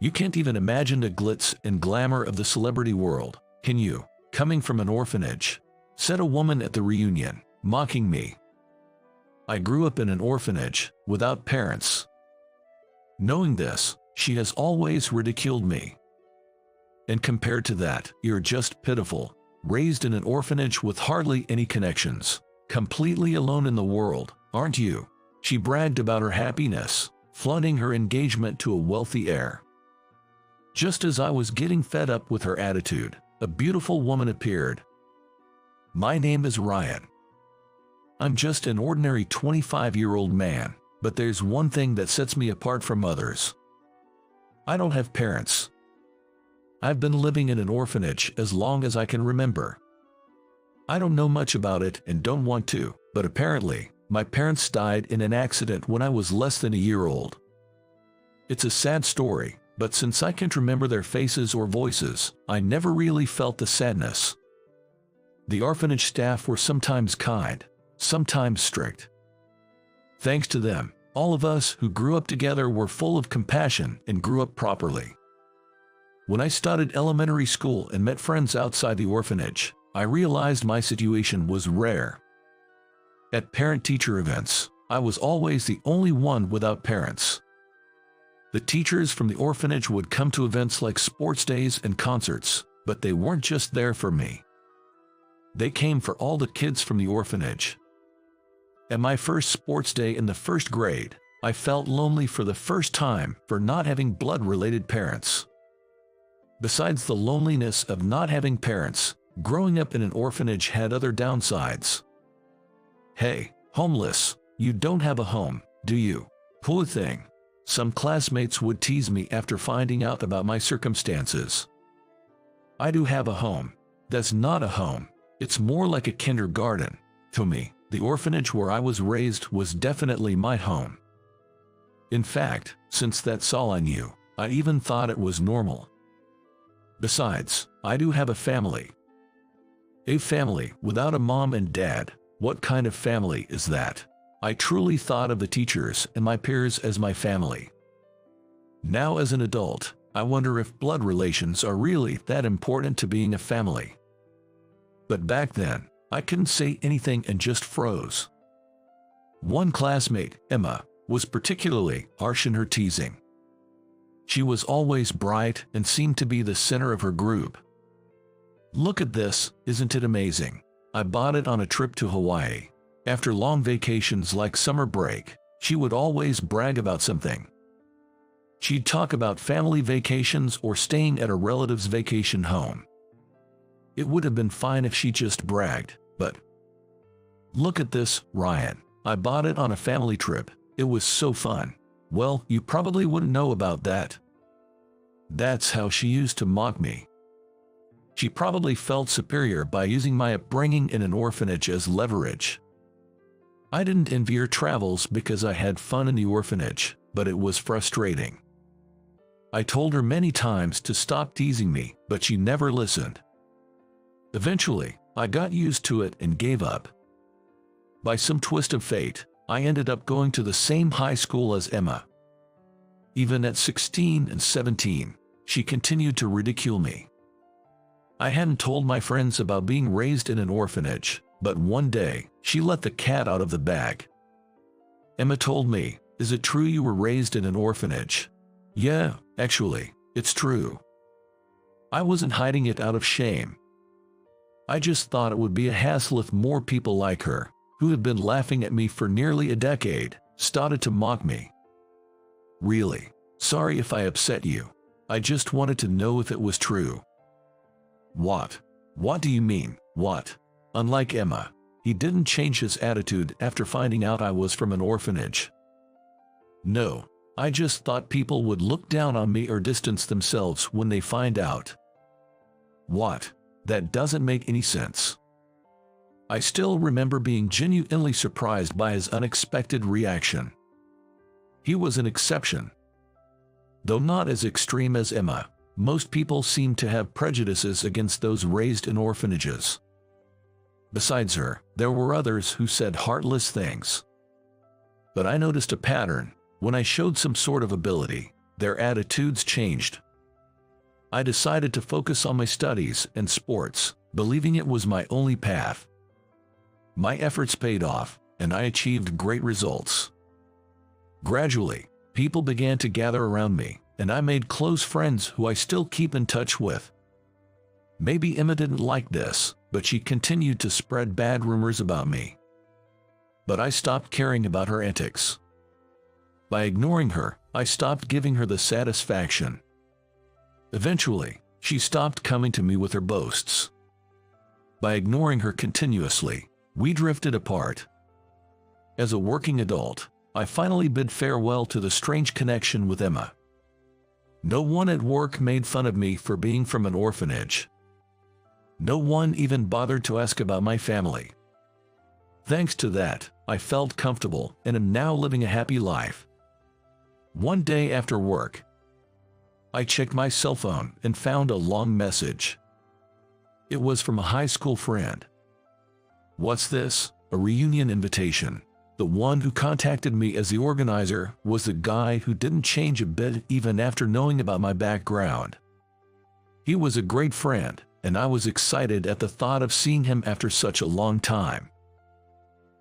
You can't even imagine the glitz and glamour of the celebrity world, can you? Coming from an orphanage," said a woman at the reunion, mocking me. "I grew up in an orphanage, without parents." Knowing this, she has always ridiculed me. And compared to that, you're just pitiful, raised in an orphanage with hardly any connections, completely alone in the world, aren't you? She bragged about her happiness, flaunting her engagement to a wealthy heir. Just as I was getting fed up with her attitude, a beautiful woman appeared. "My name is Ryan. I'm just an ordinary 25-year-old man, but there's one thing that sets me apart from others. I don't have parents. I've been living in an orphanage as long as I can remember. I don't know much about it and don't want to, but apparently, my parents died in an accident when I was less than a year old. It's a sad story, but since I can't remember their faces or voices, I never really felt the sadness. The orphanage staff were sometimes kind, sometimes strict. Thanks to them, all of us who grew up together were full of compassion and grew up properly. When I started elementary school and met friends outside the orphanage, I realized my situation was rare. At parent-teacher events, I was always the only one without parents. The teachers from the orphanage would come to events like sports days and concerts, but they weren't just there for me. They came for all the kids from the orphanage. At my first sports day in the first grade, I felt lonely for the first time for not having blood-related parents. Besides the loneliness of not having parents, growing up in an orphanage had other downsides. "Hey, homeless, you don't have a home, do you? Poor thing." Some classmates would tease me after finding out about my circumstances. "I do have a home. That's not a home. It's more like a kindergarten." To me, the orphanage where I was raised was definitely my home. In fact, since that's all I knew, I even thought it was normal. Besides, I do have a family. A family without a mom and dad. What kind of family is that? I truly thought of the teachers and my peers as my family. Now as an adult, I wonder if blood relations are really that important to being a family. But back then, I couldn't say anything and just froze. One classmate, Emma, was particularly harsh in her teasing. She was always bright and seemed to be the center of her group. "Look at this, isn't it amazing? I bought it on a trip to Hawaii." After long vacations like summer break, she would always brag about something. She'd talk about family vacations or staying at a relative's vacation home. It would have been fine if she just bragged, but "Look at this, Ryan. I bought it on a family trip. It was so fun." Well, you probably wouldn't know about that. That's how she used to mock me. She probably felt superior by using my upbringing in an orphanage as leverage. I didn't envy her travels because I had fun in the orphanage, but it was frustrating. I told her many times to stop teasing me, but she never listened. Eventually, I got used to it and gave up. By some twist of fate, I ended up going to the same high school as Emma. Even at 16 and 17, she continued to ridicule me. I hadn't told my friends about being raised in an orphanage, but one day, she let the cat out of the bag. Emma told me, "Is it true you were raised in an orphanage?" "Yeah, actually, it's true." I wasn't hiding it out of shame. I just thought it would be a hassle if more people like her, who had been laughing at me for nearly a decade, started to mock me. "Really, sorry if I upset you. I just wanted to know if it was true." "What? What do you mean, what?" Unlike Emma, he didn't change his attitude after finding out I was from an orphanage. "No, I just thought people would look down on me or distance themselves when they find out." "What? That doesn't make any sense." I still remember being genuinely surprised by his unexpected reaction. He was an exception. Though not as extreme as Emma, most people seem to have prejudices against those raised in orphanages. Besides her, there were others who said heartless things. But I noticed a pattern. When I showed some sort of ability, their attitudes changed. I decided to focus on my studies and sports, believing it was my only path. My efforts paid off, and I achieved great results. Gradually, people began to gather around me, and I made close friends who I still keep in touch with. Maybe Emma didn't like this, but she continued to spread bad rumors about me. But I stopped caring about her antics. By ignoring her, I stopped giving her the satisfaction. Eventually, she stopped coming to me with her boasts. By ignoring her continuously, we drifted apart. As a working adult, I finally bid farewell to the strange connection with Emma. No one at work made fun of me for being from an orphanage. No one even bothered to ask about my family. Thanks to that, I felt comfortable and am now living a happy life. One day after work, I checked my cell phone and found a long message. It was from a high school friend. What's this? A reunion invitation. The one who contacted me as the organizer was the guy who didn't change a bit even after knowing about my background. He was a great friend, and I was excited at the thought of seeing him after such a long time.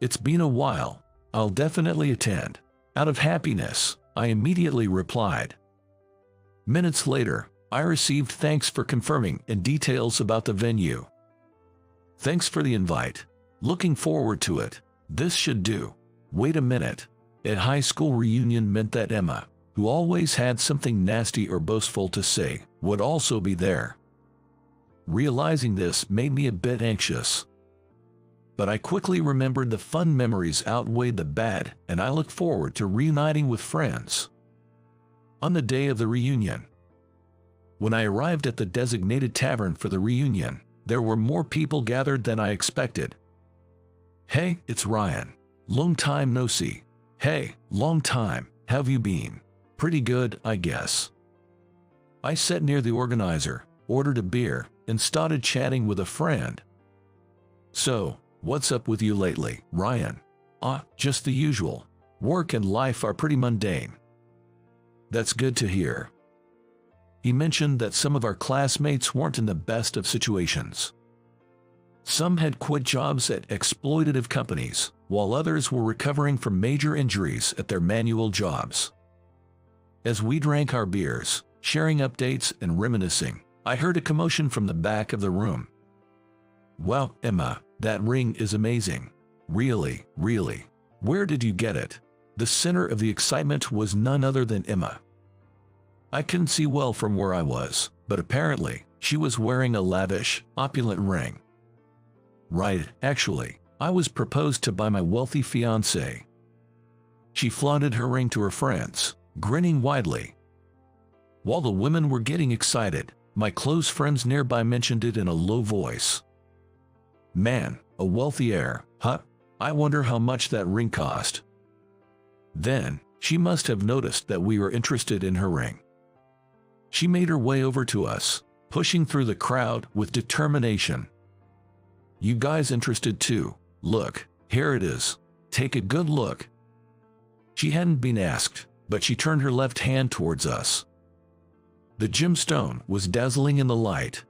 It's been a while. I'll definitely attend. Out of happiness, I immediately replied. Minutes later, I received thanks for confirming and details about the venue. Thanks for the invite. Looking forward to it. This should do. Wait a minute. A high school reunion meant that Emma, who always had something nasty or boastful to say, would also be there. Realizing this made me a bit anxious. But I quickly remembered the fun memories outweighed the bad, and I looked forward to reuniting with friends. On the day of the reunion, when I arrived at the designated tavern for the reunion, there were more people gathered than I expected. Hey, it's Ryan. Long time no see. Hey, long time. How've you been? Pretty good, I guess. I sat near the organizer, ordered a beer, and started chatting with a friend. So, what's up with you lately, Ryan? Just the usual. Work and life are pretty mundane. That's good to hear. He mentioned that some of our classmates weren't in the best of situations. Some had quit jobs at exploitative companies, while others were recovering from major injuries at their manual jobs. As we drank our beers, sharing updates and reminiscing, I heard a commotion from the back of the room. Wow, Emma, that ring is amazing. Really, really. Where did you get it? The center of the excitement was none other than Emma. I couldn't see well from where I was, but apparently, she was wearing a lavish, opulent ring. Right, actually, I was proposed to by my wealthy fiancé. She flaunted her ring to her friends, grinning widely. While the women were getting excited, my close friends nearby mentioned it in a low voice. Man, a wealthy heir, huh? I wonder how much that ring cost. Then, she must have noticed that we were interested in her ring. She made her way over to us, pushing through the crowd with determination. You guys interested too? Look, here it is. Take a good look. She hadn't been asked, but she turned her left hand towards us. The gemstone was dazzling in the light.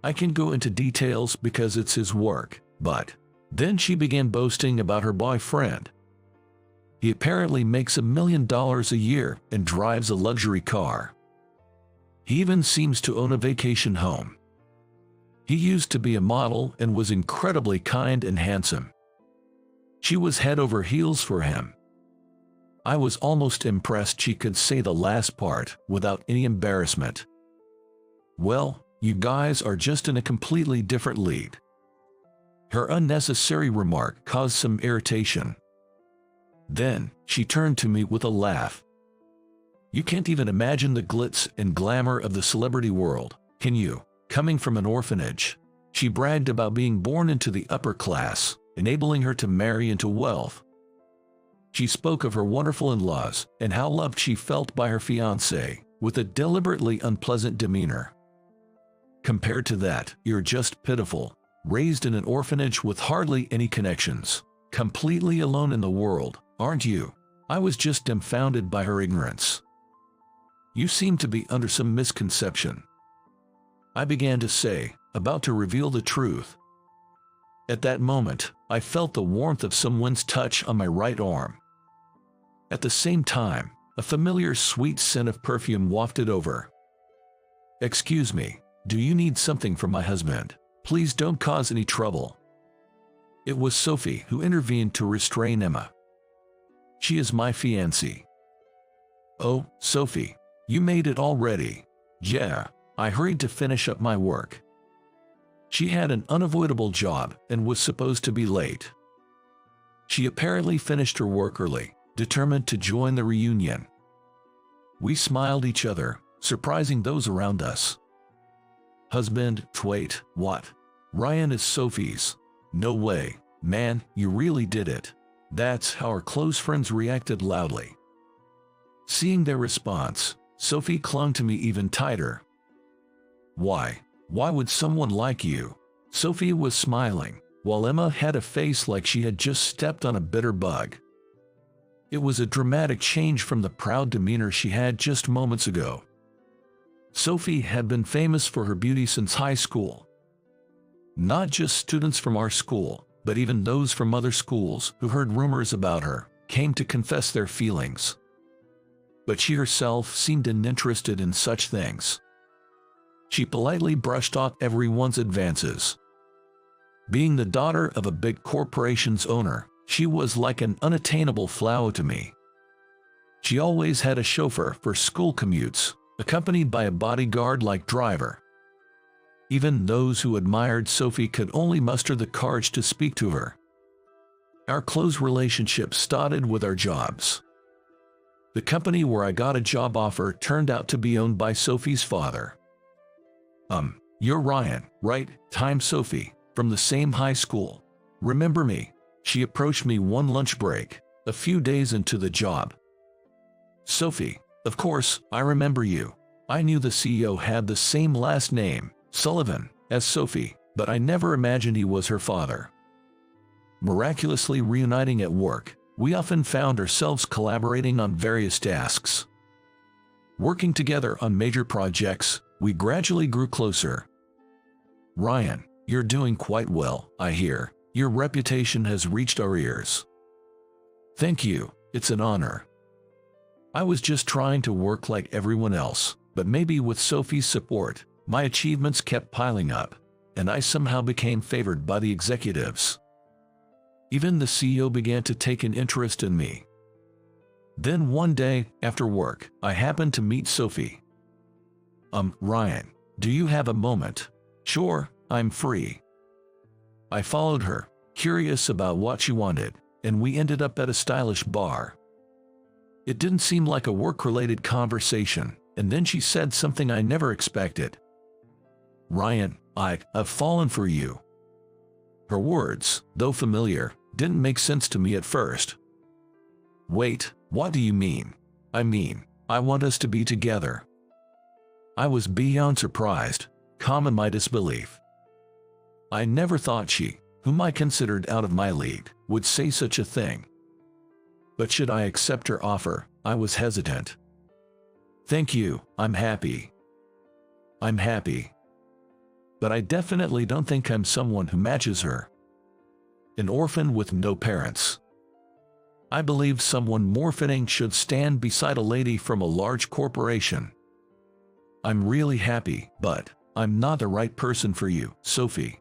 I can go into details because it's his work, but then she began boasting about her boyfriend. He apparently makes $1 million a year and drives a luxury car. He even seems to own a vacation home. He used to be a model and was incredibly kind and handsome. She was head over heels for him. I was almost impressed she could say the last part without any embarrassment. Well, you guys are just in a completely different league. Her unnecessary remark caused some irritation. Then, she turned to me with a laugh. You can't even imagine the glitz and glamour of the celebrity world, can you? Coming from an orphanage, she bragged about being born into the upper class, enabling her to marry into wealth. She spoke of her wonderful in-laws and how loved she felt by her fiancé, with a deliberately unpleasant demeanor. Compared to that, you're just pitiful, raised in an orphanage with hardly any connections, completely alone in the world, aren't you? I was just dumbfounded by her ignorance. You seem to be under some misconception. I began to say, about to reveal the truth. At that moment, I felt the warmth of someone's touch on my right arm. At the same time, a familiar sweet scent of perfume wafted over. Excuse me, do you need something from my husband? Please don't cause any trouble. It was Sophie who intervened to restrain Emma. She is my fiancée. Oh, Sophie, you made it already. Yeah, I hurried to finish up my work. She had an unavoidable job and was supposed to be late. She apparently finished her work early, determined to join the reunion. We smiled each other, surprising those around us. Husband, wait, what? Ryan is Sophie's. No way, man, you really did it. That's how our close friends reacted loudly. Seeing their response, Sophie clung to me even tighter. Why would someone like you? Sophie was smiling, while Emma had a face like she had just stepped on a bitter bug. It was a dramatic change from the proud demeanor she had just moments ago. Sophie had been famous for her beauty since high school. Not just students from our school, but even those from other schools who heard rumors about her, came to confess their feelings. But she herself seemed uninterested in such things. She politely brushed off everyone's advances. Being the daughter of a big corporation's owner, she was like an unattainable flower to me. She always had a chauffeur for school commutes, accompanied by a bodyguard-like driver. Even those who admired Sophie could only muster the courage to speak to her. Our close relationship started with our jobs. The company where I got a job offer turned out to be owned by Sophie's father. You're Ryan, right? I'm Sophie, from the same high school. Remember me? She approached me one lunch break, a few days into the job. Sophie, of course, I remember you. I knew the CEO had the same last name, Sullivan, as Sophie, but I never imagined he was her father. Miraculously reuniting at work, we often found ourselves collaborating on various tasks. Working together on major projects, we gradually grew closer. Ryan, you're doing quite well, I hear. Your reputation has reached our ears. Thank you, it's an honor. I was just trying to work like everyone else, but maybe with Sophie's support, my achievements kept piling up, and I somehow became favored by the executives. Even the CEO began to take an interest in me. Then one day, after work, I happened to meet Sophie. Ryan, do you have a moment? Sure, I'm free. I followed her, curious about what she wanted, and we ended up at a stylish bar. It didn't seem like a work-related conversation, and then she said something I never expected. Ryan, I've fallen for you. Her words, though familiar, didn't make sense to me at first. Wait, what do you mean? I mean, I want us to be together. I was beyond surprised, calm in my disbelief. I never thought she, whom I considered out of my league, would say such a thing. But should I accept her offer, I was hesitant. Thank you, I'm happy. I'm happy. But I definitely don't think I'm someone who matches her. An orphan with no parents. I believe someone more fitting should stand beside a lady from a large corporation. I'm really happy, but I'm not the right person for you, Sophie.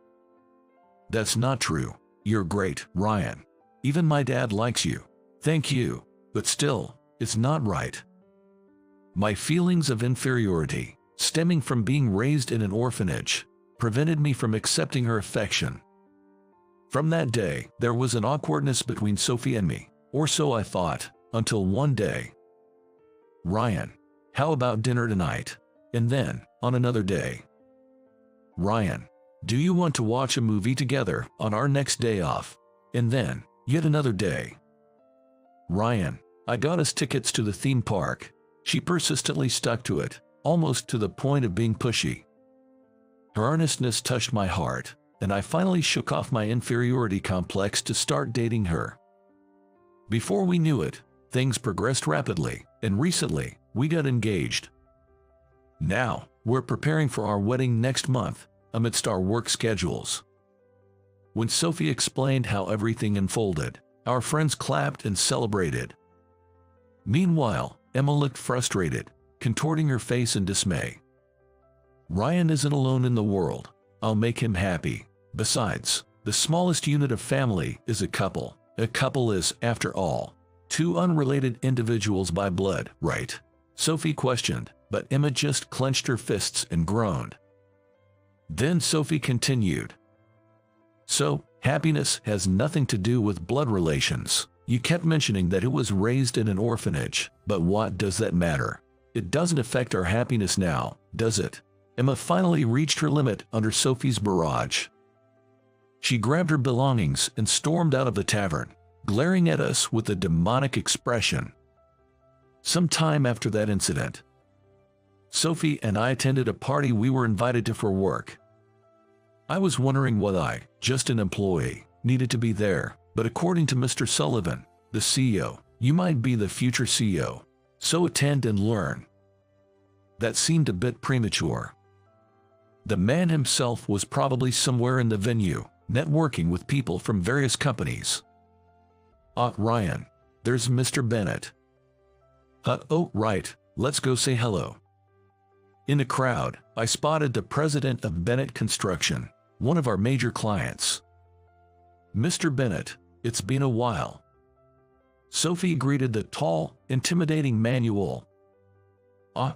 That's not true. You're great, Ryan. Even my dad likes you. Thank you, but still, it's not right. My feelings of inferiority, stemming from being raised in an orphanage, prevented me from accepting her affection. From that day, there was an awkwardness between Sophie and me, or so I thought, until one day. Ryan, how about dinner tonight? And then, on another day. Ryan, do you want to watch a movie together on our next day off? And then, yet another day. Ryan, I got us tickets to the theme park. She persistently stuck to it, almost to the point of being pushy. Her earnestness touched my heart, and I finally shook off my inferiority complex to start dating her. Before we knew it, things progressed rapidly, and recently, we got engaged, Now, we're preparing for our wedding next month, amidst our work schedules. When Sophie explained how everything unfolded, our friends clapped and celebrated. Meanwhile, Emma looked frustrated, contorting her face in dismay. Ryan isn't alone in the world. I'll make him happy. Besides, the smallest unit of family is a couple. A couple is, after all, two unrelated individuals by blood, right? Sophie questioned, but Emma just clenched her fists and groaned. Then Sophie continued. So, happiness has nothing to do with blood relations. You kept mentioning that it was raised in an orphanage, but what does that matter? It doesn't affect our happiness now, does it? Emma finally reached her limit under Sophie's barrage. She grabbed her belongings and stormed out of the tavern, glaring at us with a demonic expression. Some time after that incident, Sophie and I attended a party we were invited to for work. I was wondering whether I, just an employee, needed to be there, but according to Mr. Sullivan, the CEO, you might be the future CEO, so attend and learn. That seemed a bit premature. The man himself was probably somewhere in the venue, networking with people from various companies. Ryan, there's Mr. Bennett. Oh, right, let's go say hello. In the crowd, I spotted the president of Bennett Construction, one of our major clients. Mr. Bennett, it's been a while. Sophie greeted the tall, intimidating Manuel.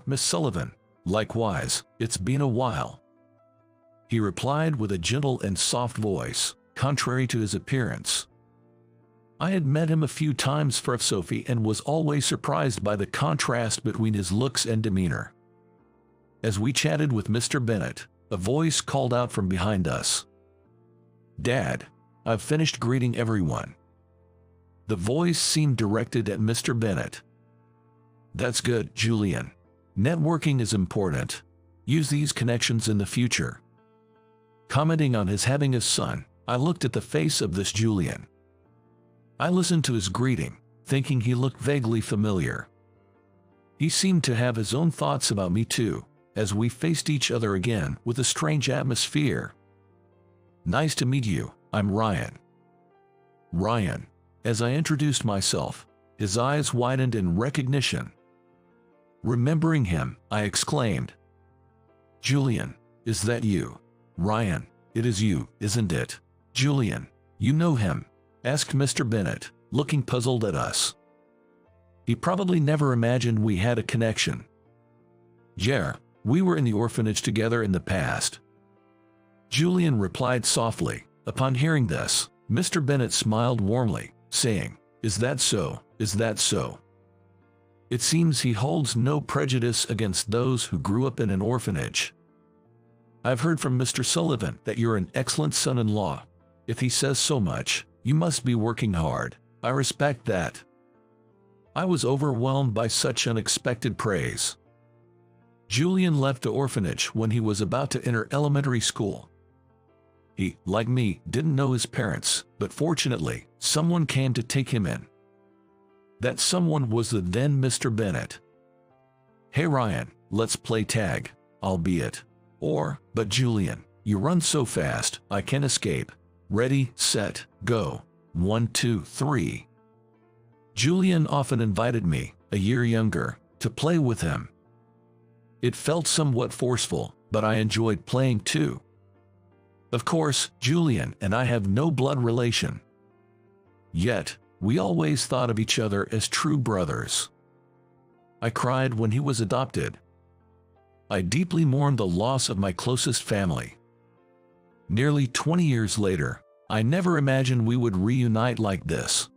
Miss Sullivan, likewise, it's been a while. He replied with a gentle and soft voice, contrary to his appearance. I had met him a few times for Sophie and was always surprised by the contrast between his looks and demeanor. As we chatted with Mr. Bennett, a voice called out from behind us. Dad, I've finished greeting everyone. The voice seemed directed at Mr. Bennett. That's good, Julian. Networking is important. Use these connections in the future. Commenting on his having a son, I looked at the face of this Julian. I listened to his greeting, thinking he looked vaguely familiar. He seemed to have his own thoughts about me too, as we faced each other again with a strange atmosphere. Nice to meet you, I'm Ryan. Ryan. As I introduced myself, his eyes widened in recognition. Remembering him, I exclaimed, Julian, is that you? Ryan, it is you, isn't it? Julian, you know him? Asked Mr. Bennett, looking puzzled at us. He probably never imagined we had a connection. Yeah, we were in the orphanage together in the past. Julian replied softly. Upon hearing this, Mr. Bennett smiled warmly, saying, Is that so? Is that so? It seems he holds no prejudice against those who grew up in an orphanage. I've heard from Mr. Sullivan that you're an excellent son-in-law. If he says so much, you must be working hard. I respect that. I was overwhelmed by such unexpected praise. Julian left the orphanage when he was about to enter elementary school. He, like me, didn't know his parents, but fortunately, someone came to take him in. That someone was the then Mr. Bennett. Hey Ryan, let's play tag, albeit. But Julian, you run so fast, I can't escape. Ready, set, go. 1, 2, 3. Julian often invited me, a year younger, to play with him. It felt somewhat forceful, but I enjoyed playing too. Of course, Julian and I have no blood relation. Yet, we always thought of each other as true brothers. I cried when he was adopted. I deeply mourned the loss of my closest family. Nearly 20 years later, I never imagined we would reunite like this.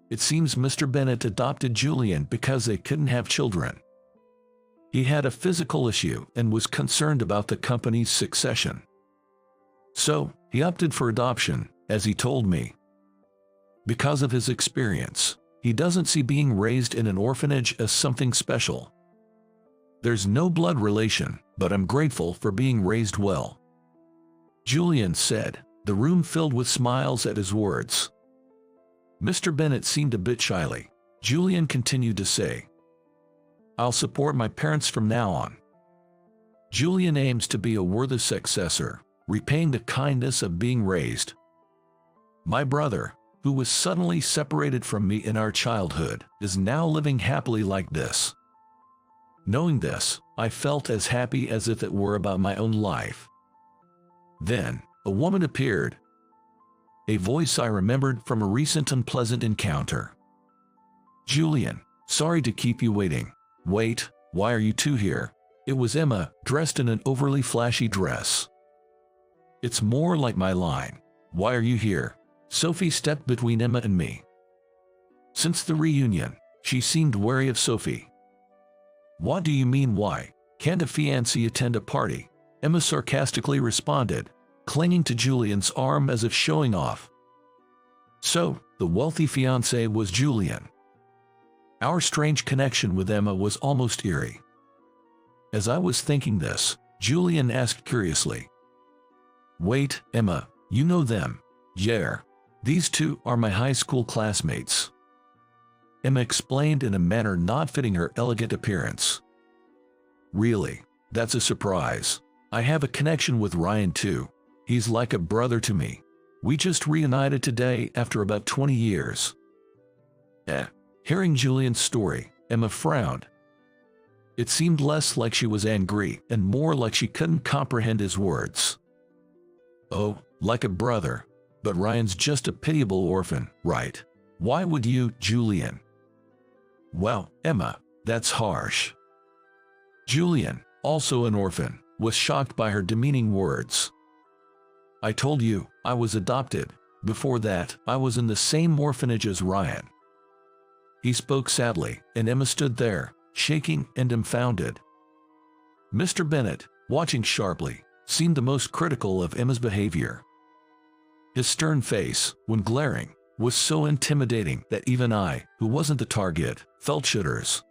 It seems Mr. Bennett adopted Julian because they couldn't have children. He had a physical issue and was concerned about the company's succession. So, he opted for adoption, as he told me. Because of his experience, he doesn't see being raised in an orphanage as something special. There's no blood relation, but I'm grateful for being raised well. Julian said, the room filled with smiles at his words. Mr. Bennett seemed a bit shyly. Julian continued to say, I'll support my parents from now on. Julian aims to be a worthy successor, repaying the kindness of being raised. My brother, who was suddenly separated from me in our childhood, is now living happily like this. Knowing this, I felt as happy as if it were about my own life. Then, a woman appeared. A voice I remembered from a recent unpleasant encounter. "Julian, sorry to keep you waiting." "Wait, why are you two here?" It was Emma, dressed in an overly flashy dress. "It's more like my line. Why are you here?" Sophie stepped between Emma and me. Since the reunion, she seemed wary of Sophie. "What do you mean why? Can't a fiancé attend a party?" Emma sarcastically responded, clinging to Julian's arm as if showing off. So, the wealthy fiancé was Julian. Our strange connection with Emma was almost eerie. As I was thinking this, Julian asked curiously, "Wait, Emma, you know them?" "Yeah. These two are my high school classmates," Emma explained in a manner not fitting her elegant appearance. "Really? That's a surprise. I have a connection with Ryan too. He's like a brother to me. We just reunited today after about 20 years. Hearing Julian's story, Emma frowned. It seemed less like she was angry and more like she couldn't comprehend his words. "Oh, like a brother. But Ryan's just a pitiable orphan, right? Why would you, Julian?" "Well, Emma, that's harsh." Julian, also an orphan, was shocked by her demeaning words. "I told you, I was adopted. Before that, I was in the same orphanage as Ryan." He spoke sadly, and Emma stood there, shaking and dumbfounded. Mr. Bennett, watching sharply, seemed the most critical of Emma's behavior. His stern face, when glaring, was so intimidating that even I, who wasn't the target, felt shudders.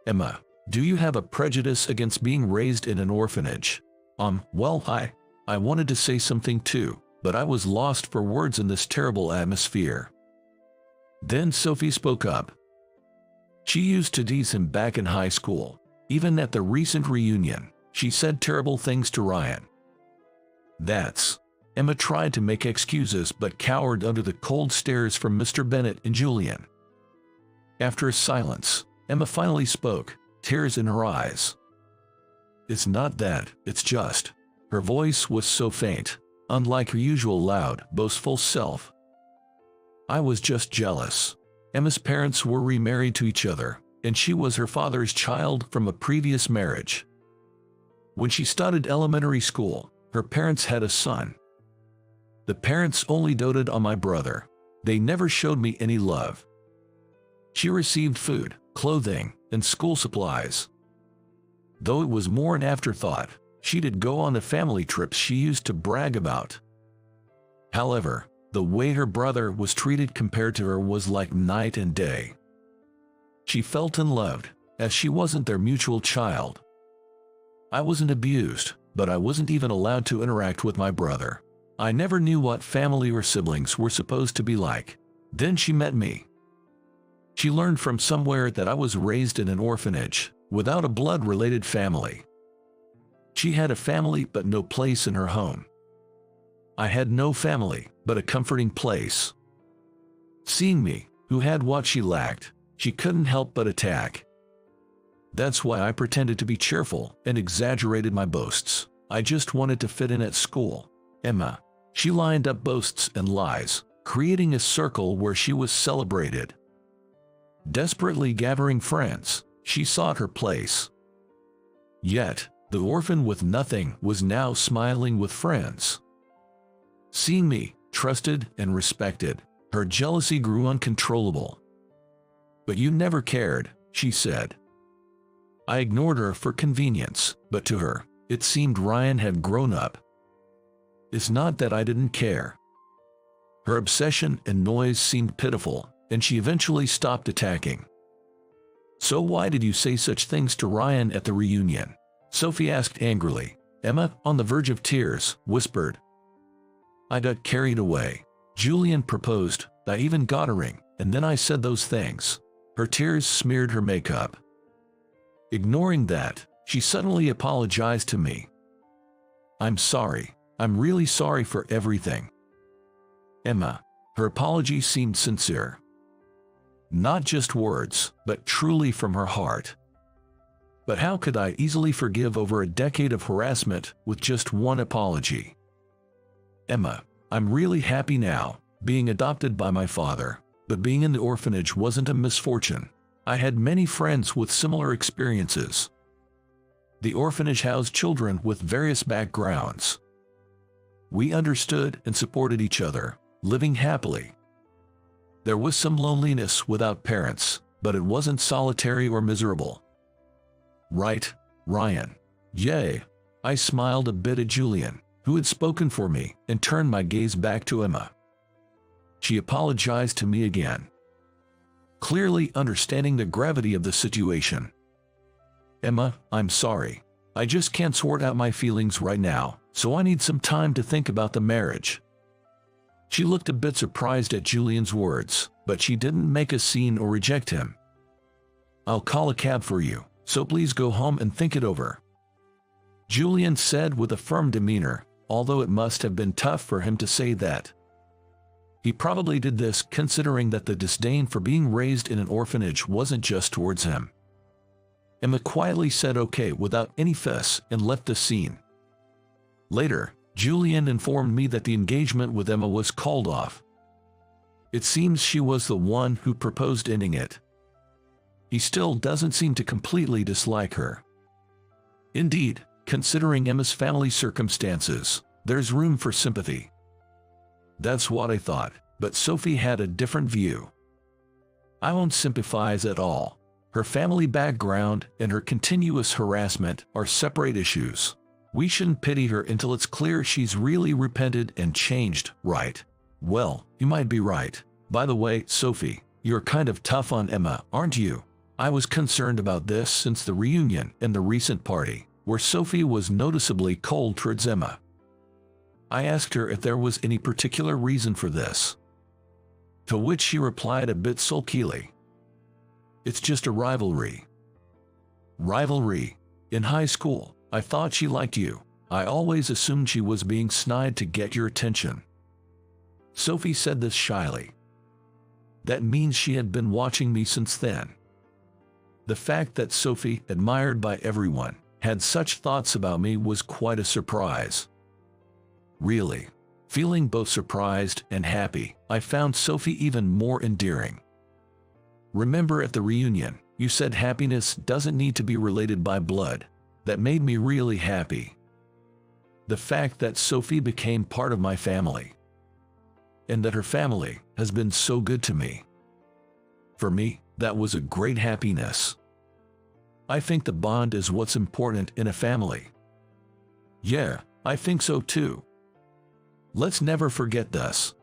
"Emma, do you have a prejudice against being raised in an orphanage?" Well, I wanted to say something too, but I was lost for words in this terrible atmosphere. Then Sophie spoke up. She used to tease him back in high school. Even at the recent reunion, she said terrible things to Ryan. Emma tried to make excuses but cowered under the cold stares from Mr. Bennett and Julian. After a silence, Emma finally spoke, tears in her eyes. "It's not that, it's just..." Her voice was so faint, unlike her usual loud, boastful self. "I was just jealous. Emma's parents were remarried to each other, and she was her father's child from a previous marriage. When she started elementary school, her parents had a son. The parents only doted on my brother. They never showed me any love. She received food, clothing, and school supplies. Though it was more an afterthought, she did go on the family trips she used to brag about. However, the way her brother was treated compared to her was like night and day. She felt unloved, as she wasn't their mutual child. I wasn't abused, but I wasn't even allowed to interact with my brother. I never knew what family or siblings were supposed to be like. Then she met me. She learned from somewhere that I was raised in an orphanage, without a blood-related family. She had a family but no place in her home. I had no family, but a comforting place. Seeing me, who had what she lacked, she couldn't help but attack. That's why I pretended to be cheerful and exaggerated my boasts. I just wanted to fit in at school. Emma. She lined up boasts and lies, creating a circle where she was celebrated. Desperately gathering friends, she sought her place. Yet, the orphan with nothing was now smiling with friends. Seeing me, trusted and respected, her jealousy grew uncontrollable. "But you never cared," she said. I ignored her for convenience, but to her, it seemed Ryan had grown up. It's not that I didn't care. Her obsession and noise seemed pitiful, and she eventually stopped attacking. "So why did you say such things to Ryan at the reunion?" Sophie asked angrily. Emma, on the verge of tears, whispered, "I got carried away. Julian proposed, I even got a ring, and then I said those things." Her tears smeared her makeup. Ignoring that, She suddenly apologized to me. "I'm sorry. I'm really sorry for everything." Emma. Her apology seemed sincere. Not just words, but truly from her heart. But how could I easily forgive over a decade of harassment with just one apology? "Emma, I'm really happy now, being adopted by my father, but being in the orphanage wasn't a misfortune. I had many friends with similar experiences. The orphanage housed children with various backgrounds. We understood and supported each other, living happily. There was some loneliness without parents, but it wasn't solitary or miserable. Right, Ryan?" "Yay." I smiled a bit at Julian, who had spoken for me, and turned my gaze back to Emma. She apologized to me again, clearly understanding the gravity of the situation. "Emma, I'm sorry. I just can't sort out my feelings right now, so I need some time to think about the marriage." She looked a bit surprised at Julian's words, but she didn't make a scene or reject him. "I'll call a cab for you, so please go home and think it over," Julian said with a firm demeanor, although it must have been tough for him to say that. He probably did this considering that the disdain for being raised in an orphanage wasn't just towards him. Emma quietly said okay without any fuss and left the scene. Later, Julian informed me that the engagement with Emma was called off. It seems she was the one who proposed ending it. He still doesn't seem to completely dislike her. Indeed, considering Emma's family circumstances, there's room for sympathy. That's what I thought, but Sophie had a different view. "I won't sympathize at all. Her family background and her continuous harassment are separate issues. We shouldn't pity her until it's clear she's really repented and changed, right?" "Well, you might be right. By the way, Sophie, you're kind of tough on Emma, aren't you? I was concerned about this since the reunion and the recent party, where Sophie was noticeably cold towards Emma. I asked her if there was any particular reason for this. To which she replied a bit sulkily, "It's just a rivalry." "Rivalry? In high school, I thought she liked you. I always assumed she was being snide to get your attention." Sophie said this shyly. That means she had been watching me since then. The fact that Sophie, admired by everyone, had such thoughts about me was quite a surprise. Really, feeling both surprised and happy, I found Sophie even more endearing. "Remember at the reunion, you said happiness doesn't need to be related by blood. That made me really happy. The fact that Sophie became part of my family, and that her family has been so good to me. For me, that was a great happiness. I think the bond is what's important in a family." "Yeah, I think so too. Let's never forget this."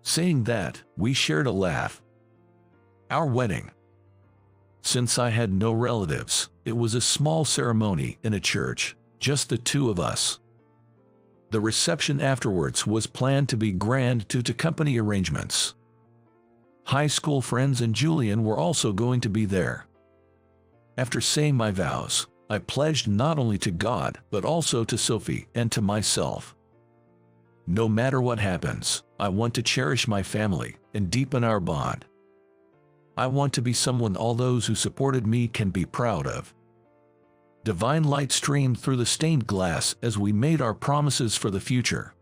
Saying that, we shared a laugh. Our wedding. Since I had no relatives, it was a small ceremony in a church, just the two of us. The reception afterwards was planned to be grand due to company arrangements. High school friends and Julian were also going to be there. After saying my vows, I pledged not only to God but also to Sophie and to myself. No matter what happens, I want to cherish my family and deepen our bond. I want to be someone all those who supported me can be proud of. Divine light streamed through the stained glass as we made our promises for the future.